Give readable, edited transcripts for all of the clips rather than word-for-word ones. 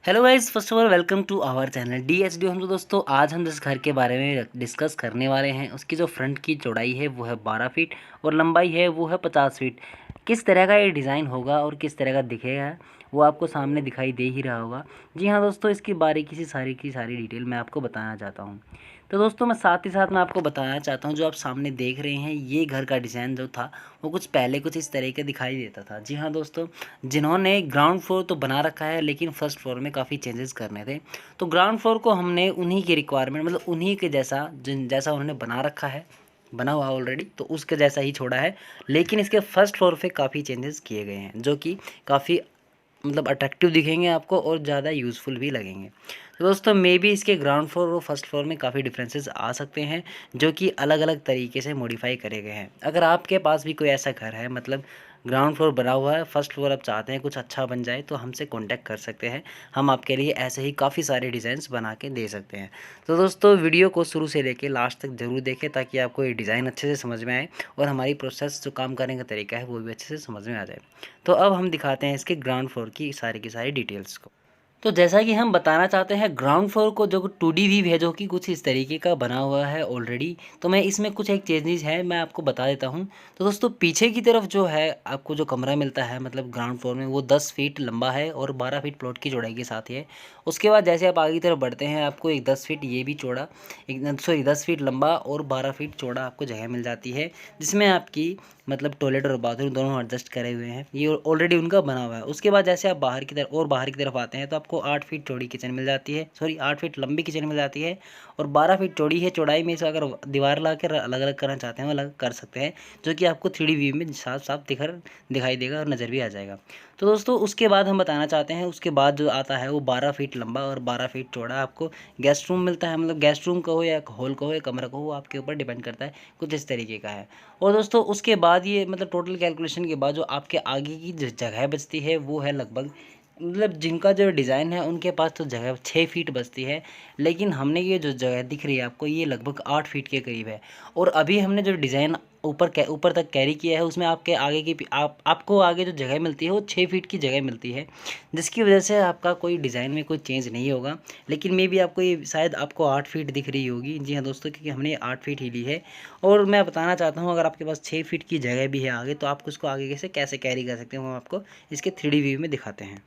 Hello guys, first of all welcome to our channel DHD। हम तो दोस्तों आज हम जिस घर के बारे में डिस्कस करने वाले हैं उसकी जो फ्रंट की चौड़ाई है वो है 12 फीट और लंबाई है वो है 50 फीट। किस तरह का ये डिज़ाइन होगा और किस तरह का दिखेगा वो आपको सामने दिखाई दे ही रहा होगा। जी हाँ दोस्तों, इसकी बारीकी से सारी की सारी डिटेल मैं आपको बताना चाहता हूँ। तो दोस्तों मैं साथ ही साथ मैं आपको बताना चाहता हूँ, जो आप सामने देख रहे हैं ये घर का डिज़ाइन जो था वो कुछ पहले कुछ इस तरह का दिखाई देता था। जी हाँ दोस्तों, जिन्होंने ग्राउंड फ्लोर तो बना रखा है लेकिन फर्स्ट फ्लोर में काफ़ी चेंजेस करने थे, तो ग्राउंड फ्लोर को हमने उन्हीं की रिक्वायरमेंट मतलब उन्हीं के जैसा जिन जैसा उन्होंने बना रखा है, बना हुआ ऑलरेडी, तो उसके जैसा ही छोड़ा है। लेकिन इसके फर्स्ट फ्लोर पे काफ़ी चेंजेस किए गए हैं जो कि काफ़ी मतलब अट्रैक्टिव दिखेंगे आपको और ज़्यादा यूज़फुल भी लगेंगे। तो दोस्तों मे बी इसके ग्राउंड फ्लोर और फर्स्ट फ्लोर में काफ़ी डिफरेंसेस आ सकते हैं जो कि अलग अलग तरीके से मॉडिफाई करे गए हैं। अगर आपके पास भी कोई ऐसा घर है, मतलब ग्राउंड फ्लोर बना हुआ है, फर्स्ट फ्लोर आप चाहते हैं कुछ अच्छा बन जाए, तो हमसे कांटेक्ट कर सकते हैं। हम आपके लिए ऐसे ही काफ़ी सारे डिज़ाइंस बना के दे सकते हैं। तो दोस्तों वीडियो को शुरू से लेकर लास्ट तक ज़रूर देखें ताकि आपको ये डिज़ाइन अच्छे से समझ में आए और हमारी प्रोसेस जो काम करने का तरीका है वो भी अच्छे से समझ में आ जाए। तो अब हम दिखाते हैं इसके ग्राउंड फ्लोर की सारी डिटेल्स को। तो जैसा कि हम बताना चाहते हैं ग्राउंड फ्लोर को, जो 2D व्यू है जो कि कुछ इस तरीके का बना हुआ है ऑलरेडी, तो मैं इसमें कुछ एक चेंजेस है मैं आपको बता देता हूं। तो दोस्तों पीछे की तरफ जो है आपको जो कमरा मिलता है मतलब ग्राउंड फ्लोर में, वो 10 फीट लंबा है और 12 फीट प्लॉट की चौड़ाई के साथ ही है। उसके बाद जैसे आप आगे की तरफ बढ़ते हैं आपको एक 10 फीट ये भी चौड़ा, एक सॉरी 10 फीट लंबा और 12 फीट चौड़ा आपको जगह मिल जाती है, जिसमें आपकी मतलब टॉयलेट और बाथरूम दोनों एडजस्ट करे हुए हैं, ये ऑलरेडी उनका बना हुआ है। उसके बाद जैसे आप बाहर की तरफ आते हैं तो आपको 8 फीट चौड़ी किचन मिल जाती है, सॉरी 8 फीट लंबी किचन मिल जाती है और 12 फीट चौड़ी है। चौड़ाई में से अगर दीवार ला कर अलग अलग करना चाहते हैं वो अलग कर सकते हैं, जो कि आपको 3D व्यू में साफ साफ दिखाई देगा और नज़र भी आ जाएगा। तो दोस्तों उसके बाद हम बताना चाहते हैं, उसके बाद जो आता है वो 12 फीट लंबा और 12 फीट चौड़ा आपको गेस्ट रूम मिलता है। मतलब गेस्ट रूम का हो या हॉल का हो या कमरा का हो, वो आपके ऊपर डिपेंड करता है, कुछ इस तरीके का है। और दोस्तों उसके बाद ये मतलब टोटल कैलकुलेशन के बाद जो आपके आगे की जो जगह बचती है वो है लगभग, मतलब जिनका जो डिज़ाइन है उनके पास तो जगह 6 फीट बचती है, लेकिन हमने ये जो जगह दिख रही है आपको ये लगभग 8 फीट के करीब है। और अभी हमने जो डिज़ाइन ऊपर तक कैरी किया है उसमें आपके आगे की आपको आगे जो जगह मिलती है वो 6 फीट की जगह मिलती है, जिसकी वजह से आपका कोई डिज़ाइन में कोई चेंज नहीं होगा। लेकिन मे बी आपको ये शायद आपको 8 फीट दिख रही होगी। जी हाँ दोस्तों, क्योंकि हमने 8 फीट ही ली है। और मैं बताना चाहता हूँ अगर आपके पास 6 फीट की जगह भी है आगे, तो आप उसको आगे कैसे कैरी कर सकते हैं वो हम आपको इसके 3D व्यू में दिखाते हैं।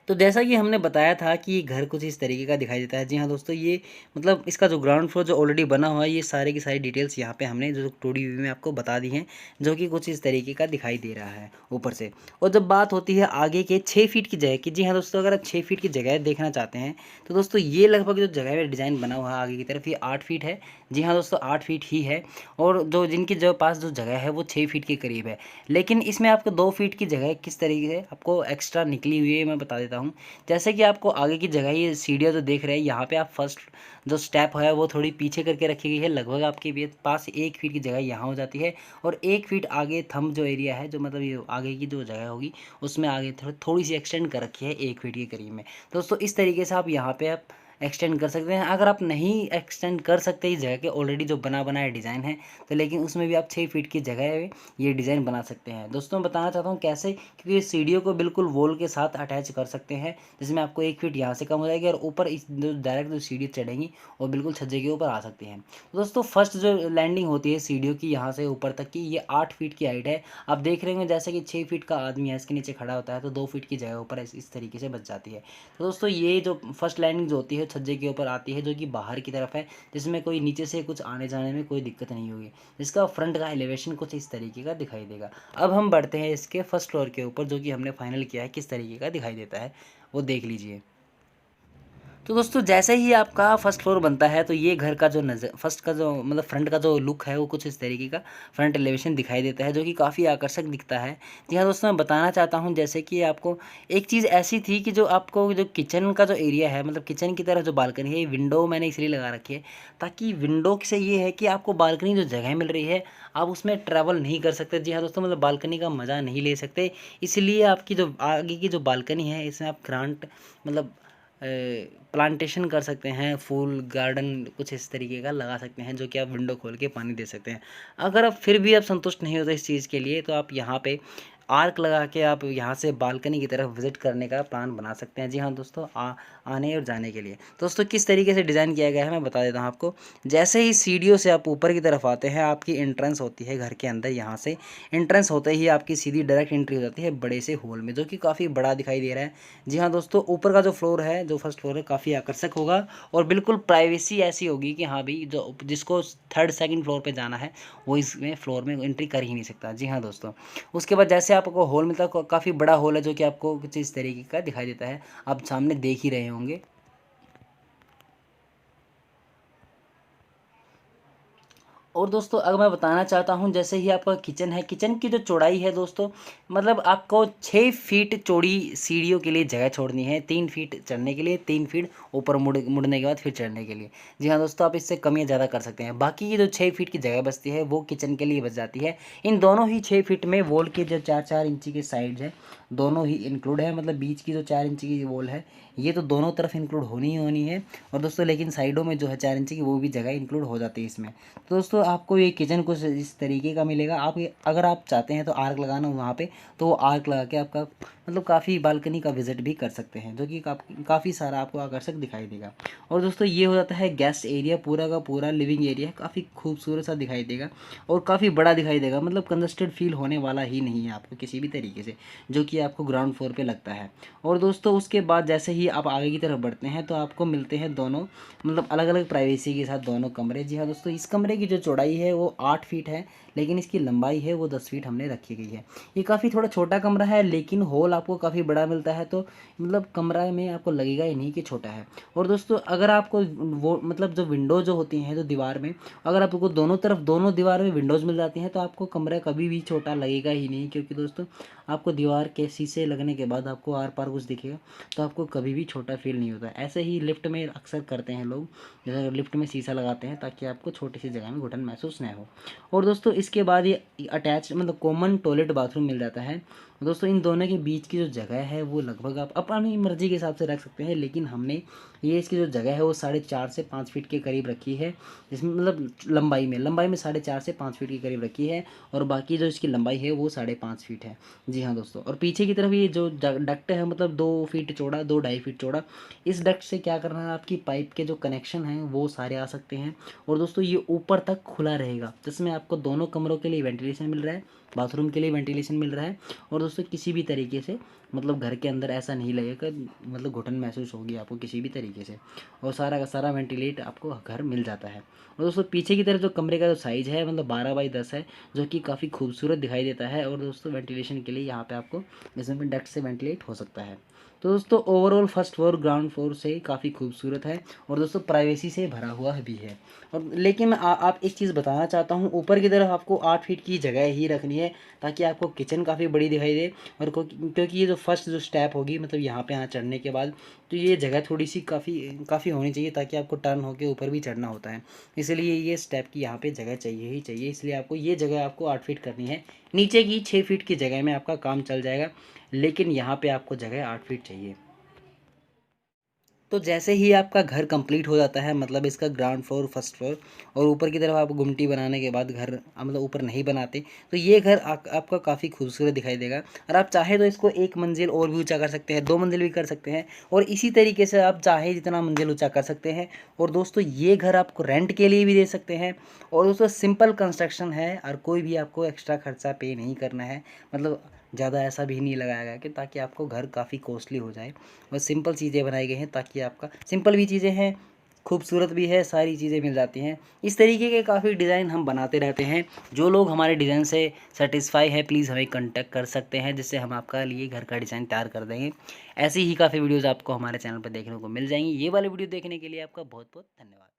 तो जैसा कि हमने बताया था कि ये घर कुछ इस तरीके का दिखाई देता है। जी हाँ दोस्तों, ये मतलब इसका जो ग्राउंड फ्लोर जो ऑलरेडी बना हुआ है, ये सारे की सारी डिटेल्स यहाँ पे हमने जो 2D व्यू में आपको बता दी हैं, जो कि कुछ इस तरीके का दिखाई दे रहा है ऊपर से। और जब बात होती है आगे के 6 फीट की जगह की, जी हाँ दोस्तों, अगर आप 6 फीट की जगह देखना चाहते हैं तो दोस्तों ये लगभग जो जगह में डिज़ाइन बना हुआ है आगे की तरफ, ये 8 फीट है। जी हाँ दोस्तों, 8 फीट ही है। और जो जिनकी जो पास जो जगह है वो 6 फीट के करीब है। लेकिन इसमें आपको 2 फीट की जगह किस तरीके से आपको एक्स्ट्रा निकली हुई है मैं बता देता हूँ। जैसे कि आपको आगे की जगह ये सीढ़ियाँ जो देख रहे हैं यहाँ पे, आप फर्स्ट जो स्टेप है वो थोड़ी पीछे करके रखी गई है। लगभग आपके भी पास 1 फीट की जगह यहाँ हो जाती है और 1 फीट आगे थंब जो एरिया है, जो मतलब ये आगे की जो जगह होगी उसमें आगे थोड़ी सी एक्सटेंड कर रखी है 1 फीट के करीब में। दोस्तों इस तरीके से आप यहाँ पे आप एक्सटेंड कर सकते हैं। अगर आप नहीं एक्सटेंड कर सकते इस जगह के, ऑलरेडी जो बना बनाया डिज़ाइन है, तो लेकिन उसमें भी आप 6 फीट की जगह है ये डिज़ाइन बना सकते हैं। दोस्तों बताना चाहता हूँ कैसे, क्योंकि सीढ़ियों को बिल्कुल वॉल के साथ अटैच कर सकते हैं, जिसमें आपको 1 फीट यहाँ से कम हो जाएगी और ऊपर इस जो डायरेक्ट जो सीढ़ी चढ़ेंगी और बिल्कुल छज्जे के ऊपर आ सकती हैं। तो दोस्तों फर्स्ट जो लैंडिंग होती है सीढ़ियों की यहाँ से ऊपर तक की, ये 8 फीट की हाइट है। आप देख रहे होंगे जैसे कि 6 फीट का आदमी है इसके नीचे खड़ा होता है तो 2 फीट की जगह ऊपर इस तरीके से बच जाती है। तो दोस्तों ये जो फर्स्ट लैंडिंग जो होती है छज्जे के ऊपर आती है, जो कि बाहर की तरफ है, जिसमें कोई नीचे से कुछ आने जाने में कोई दिक्कत नहीं होगी। इसका फ्रंट का एलिवेशन कुछ इस तरीके का दिखाई देगा। अब हम बढ़ते हैं इसके फर्स्ट फ्लोर के ऊपर, जो कि हमने फाइनल किया है किस तरीके का दिखाई देता है वो देख लीजिए। तो दोस्तों जैसे ही आपका फर्स्ट फ्लोर बनता है तो ये घर का जो नज़र फर्स्ट का जो मतलब फ्रंट का जो लुक है वो कुछ इस तरीके का फ्रंट एलिवेशन दिखाई देता है, जो कि काफ़ी आकर्षक दिखता है। जी हाँ दोस्तों, मैं बताना चाहता हूँ जैसे कि आपको एक चीज़ ऐसी थी कि जो आपको जो किचन का जो एरिया है, मतलब किचन की तरफ जो बालकनी है, ये विंडो मैंने इसलिए लगा रखी है ताकि विंडो से ये है कि आपको बालकनी जो जगह मिल रही है आप उसमें ट्रैवल नहीं कर सकते। जी हाँ दोस्तों, मतलब बालकनी का मज़ा नहीं ले सकते, इसलिए आपकी जो आगे की जो बालकनी है इसमें आप ग्रांट मतलब प्लांटेशन कर सकते हैं, फूल गार्डन कुछ इस तरीके का लगा सकते हैं, जो कि आप विंडो खोल के पानी दे सकते हैं। अगर आप फिर भी आप संतुष्ट नहीं होते इस चीज़ के लिए, तो आप यहाँ पे आर्क लगा के आप यहाँ से बालकनी की तरफ विजिट करने का प्लान बना सकते हैं। जी हाँ दोस्तों, आने और जाने के लिए। दोस्तों किस तरीके से डिज़ाइन किया गया है मैं बता देता हूँ आपको। जैसे ही सीढ़ियों से आप ऊपर की तरफ आते हैं, आपकी एंट्रेंस होती है घर के अंदर। यहाँ से एंट्रेंस होते ही आपकी सीधी डायरेक्ट एंट्री हो जाती है बड़े से हॉल में, जो कि काफ़ी बड़ा दिखाई दे रहा है। जी हाँ दोस्तों, ऊपर का जो फ्लोर है, जो फर्स्ट फ्लोर है, काफ़ी आकर्षक होगा और बिल्कुल प्राइवेसी ऐसी होगी कि हाँ भाई, जो जिसको थर्ड सेकंड फ्लोर पे जाना है वो इसमें फ्लोर में एंट्री कर ही नहीं सकता। जी हाँ दोस्तों, उसके बाद जैसे आपको हॉल मिलता है, काफ़ी बड़ा हॉल है जो कि आपको कुछ इस तरीके का दिखाई देता है, आप सामने देख ही रहे होंगे। और दोस्तों अगर मैं बताना चाहता हूँ, जैसे ही आपका किचन है, किचन की जो चौड़ाई है दोस्तों, मतलब आपको 6 फीट चौड़ी सीढ़ियों के लिए जगह छोड़नी है, 3 फीट चढ़ने के लिए, 3 फीट ऊपर मुड़ने के बाद फिर चढ़ने के लिए। जी हाँ दोस्तों, आप इससे कम या ज़्यादा कर सकते हैं। बाकी ये जो 6 फीट की जगह बचती है वो किचन के लिए बच जाती है। इन दोनों ही 6 फीट में वॉल के जो 4-4 इंची के साइड है, दोनों ही इंक्लूड है। मतलब बीच की जो 4 इंची की वॉल है, ये तो दोनों तरफ इंक्लूड होनी ही होनी है। और दोस्तों लेकिन साइडों में जो है 4 इंची की, वो भी जगह इंक्लूड हो जाती है इसमें। तो दोस्तों आपको ये किचन कुछ इस तरीके का मिलेगा। आप अगर आप चाहते हैं तो आर्क लगाना वहाँ पे, तो वो आर्क लगा के आपका मतलब काफ़ी बालकनी का विजिट भी कर सकते हैं, जो कि काफ़ी सारा आपको आकर्षक दिखाई देगा। और दोस्तों ये हो जाता है गेस्ट एरिया, पूरा का पूरा लिविंग एरिया, काफ़ी खूबसूरत सा दिखाई देगा और काफ़ी बड़ा दिखाई देगा। मतलब कंजस्टेड फील होने वाला ही नहीं है आपको किसी भी तरीके से, जो कि आपको ग्राउंड फ्लोर पे लगता है। और दोस्तों उसके बाद जैसे ही आप आगे की तरफ बढ़ते हैं, तो आपको मिलते हैं दोनों मतलब अलग अलग प्राइवेसी के साथ दोनों कमरे। जी हाँ दोस्तों, इस कमरे की जो चौड़ाई है वो 8 फीट है, लेकिन इसकी लंबाई है वो 10 फीट हमने रखी गई है। ये काफ़ी थोड़ा छोटा कमरा है, लेकिन हॉल आपको काफ़ी बड़ा मिलता है, तो मतलब कमरा में आपको लगेगा ही नहीं कि छोटा है। और दोस्तों अगर आपको वो मतलब जो विंडो जो होती हैं, जो दीवार में, अगर आपको दोनों तरफ दोनों दीवार में विंडोज़ मिल जाती हैं, तो आपको कमरा कभी भी छोटा लगेगा ही नहीं। क्योंकि दोस्तों आपको दीवार के शीशे लगने के बाद आपको आर पार कुछ दिखेगा, तो आपको कभी भी छोटा फील नहीं होता। ऐसे ही लिफ्ट में अक्सर करते हैं लोग, जैसे लिफ्ट में शीशा लगाते हैं ताकि आपको छोटी सी जगह में घुटन महसूस न हो। और दोस्तों इसके बाद ये अटैच मतलब कॉमन टॉयलेट बाथरूम मिल जाता है। दोस्तों इन दोनों के बीच की जो जगह है वो लगभग आप अपनी मर्जी के हिसाब से रख सकते हैं, लेकिन हमने ये इसकी जो जगह है वो 4.5 से 5 फीट के करीब रखी है, जिसमें मतलब लंबाई में 4.5 से 5 फीट के करीब रखी है, और बाकी जो इसकी लंबाई है वो 5.5 फीट है। जी हाँ दोस्तों, और पीछे की तरफ ये जो डक्ट है, मतलब 2 फीट चौड़ा, 2-2.5 फीट चौड़ा, इस डक्ट से क्या करना है, आपकी पाइप के जो कनेक्शन हैं वो सारे आ सकते हैं। और दोस्तों ये ऊपर तक खुला रहेगा, जिसमें आपको दोनों कमरों के लिए वेंटिलेशन मिल रहा है, बाथरूम के लिए वेंटिलेशन मिल रहा है। और दोस्तों किसी भी तरीके से मतलब घर के अंदर ऐसा नहीं लगेगा मतलब घुटन महसूस होगी आपको किसी भी तरीके से, और सारा का सारा वेंटिलेट आपको घर मिल जाता है। और दोस्तों पीछे की तरफ जो कमरे का जो साइज़ है मतलब 12x10 है, जो कि काफ़ी खूबसूरत दिखाई देता है। और दोस्तों वेंटिलेशन के लिए यहाँ पे आपको इसमें डक्ट से वेंटिलेट हो सकता है। तो दोस्तों overall first floor ground floor से काफ़ी खूबसूरत है, और दोस्तों प्राइवेसी से भरा हुआ भी है। और लेकिन मैं आप एक चीज़ बताना चाहता हूँ, ऊपर की तरफ आपको 8 फीट की जगह ही रखनी है, ताकि आपको किचन काफ़ी बड़ी दिखाई दे। और क्योंकि ये जो फर्स्ट जो स्टेप होगी मतलब यहाँ पे यहाँ चढ़ने के बाद, तो ये जगह थोड़ी सी काफ़ी होनी चाहिए, ताकि आपको टर्न होकर ऊपर भी चढ़ना होता है। इसलिए ये स्टेप की यहाँ पे जगह चाहिए ही चाहिए, इसलिए आपको ये जगह आपको 8 फीट करनी है। नीचे की 6 फीट की जगह में आपका काम चल जाएगा, लेकिन यहाँ पे आपको जगह 8 फीट चाहिए। तो जैसे ही आपका घर कंप्लीट हो जाता है, मतलब इसका ग्राउंड फ्लोर फर्स्ट फ्लोर, और ऊपर की तरफ आप गुमटी बनाने के बाद घर मतलब ऊपर नहीं बनाते, तो ये घर आपका काफ़ी खूबसूरत दिखाई देगा। और आप चाहे तो इसको 1 मंजिल और भी ऊंचा कर सकते हैं, 2 मंजिल भी कर सकते हैं, और इसी तरीके से आप चाहे जितना मंजिल ऊंचा कर सकते हैं। और दोस्तों ये घर आपको रेंट के लिए भी दे सकते हैं। और दोस्तों सिंपल कंस्ट्रक्शन है, और कोई भी आपको एक्स्ट्रा खर्चा पे नहीं करना है, मतलब ज़्यादा ऐसा भी नहीं लगाया गया कि ताकि आपको घर काफ़ी कॉस्टली हो जाए। बस सिंपल चीज़ें बनाई गई हैं, ताकि आपका सिंपल भी चीज़ें हैं, खूबसूरत भी है, सारी चीज़ें मिल जाती हैं। इस तरीके के काफ़ी डिज़ाइन हम बनाते रहते हैं। जो लोग हमारे डिज़ाइन से सेटिस्फाई है, प्लीज़ हमें कांटेक्ट कर सकते हैं, जिससे हम आपका लिए घर का डिज़ाइन तैयार कर देंगे। ऐसी ही काफ़ी वीडियोज़ आपको हमारे चैनल पर देखने को मिल जाएंगी। ये वाली वीडियो देखने के लिए आपका बहुत बहुत धन्यवाद।